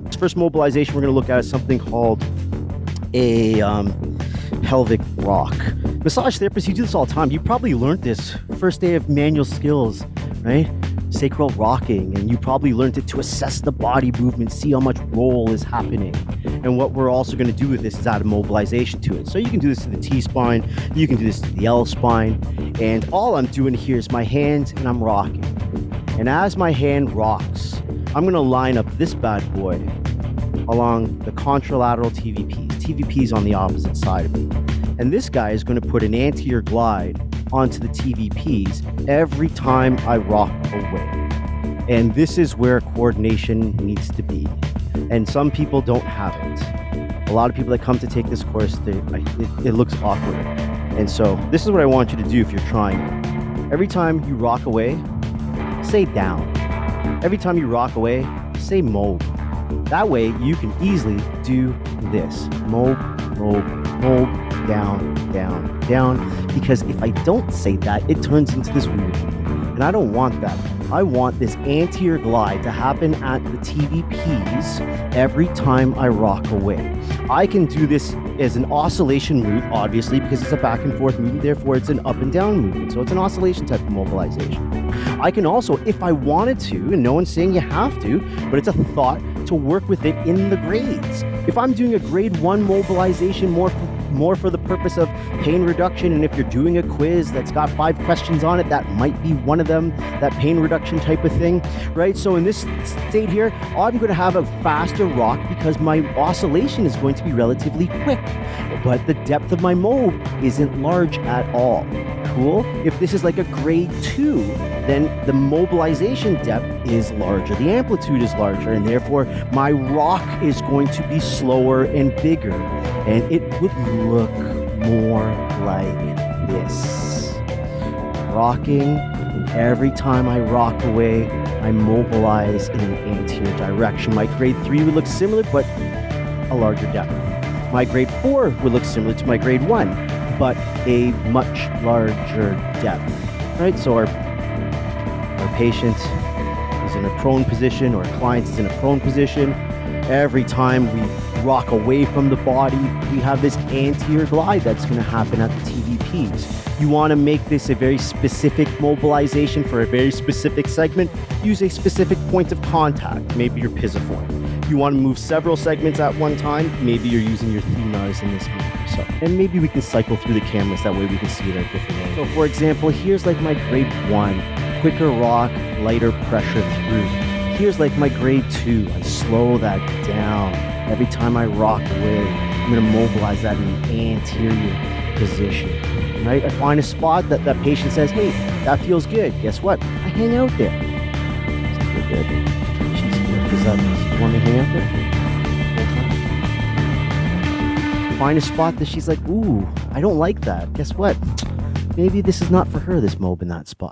This first mobilization we're going to look at is something called a pelvic rock. Massage therapists, you do this all the time. You probably learned this first day of manual skills, right? Sacral rocking, and you probably learned it to assess the body movement, see how much roll is happening. And what we're also going to do with this is add a mobilization to it. So you can do this to the T-spine, you can do this to the L-spine, and all I'm doing here is my hand and I'm rocking. And as my hand rocks, I'm going to line up this bad boy along the contralateral TVPs. TVPs on the opposite side of me. And this guy is going to put an anterior glide onto the TVPs every time I rock away. And this is where coordination needs to be. And some people don't have it. A lot of people that come to take this course, it looks awkward. And so this is what I want you to do if you're trying it. Every time you rock away, say down. Every time you rock away, say mob. That way you can easily do this. Mob, mob, mob, down, down, down. Because if I don't say that, it turns into this weird thing. And I don't want that. I want this anterior glide to happen at the TVPs every time I rock away. I can do this as an oscillation move, obviously, because it's a back and forth movement, therefore it's an up and down movement. So it's an oscillation type of mobilization. I can also, if I wanted to, and no one's saying you have to, but it's a thought to work with it in the grades. If I'm doing a grade 1 mobilization more for the purpose of pain reduction, and if you're doing a quiz that's got 5 questions on it, that might be one of them, that pain reduction type of thing, right? So in this state here, I'm going to have a faster rock because my oscillation is going to be relatively quick, but the depth of my mob isn't large at all. Cool? If this is like a grade 2, then the mobilization depth is larger, the amplitude is larger, and therefore my rock is going to be slower and bigger, and it would look more like this. Rocking, and every time I rock away, I mobilize in an anterior direction. My grade 3 would look similar, but a larger depth. My grade 4 would look similar to my grade 1, but a much larger depth, right? So our patient is in a prone position, or our client is in a prone position. Every time we rock away from the body, we have this anterior glide that's going to happen at the TVPs. You want to make this a very specific mobilization for a very specific segment, use a specific point of contact, maybe your pisiform. You want to move several segments at one time, maybe you're using your femurs in this movement. So, and maybe we can cycle through the cameras, that way we can see it at different angles. So for example, here's like my grade 1, quicker rock, lighter pressure through. Here's like my grade 2, I slow that down. Every time I rock away, I'm going to mobilize that in an anterior position, right? I find a spot that that patient says, hey, that feels good. Guess what? I hang out there. Does it feel good? She's good. Does that you want me to hang out there? Find a spot that she's like, ooh, I don't like that. Guess what? Maybe this is not for her, this mob in that spot.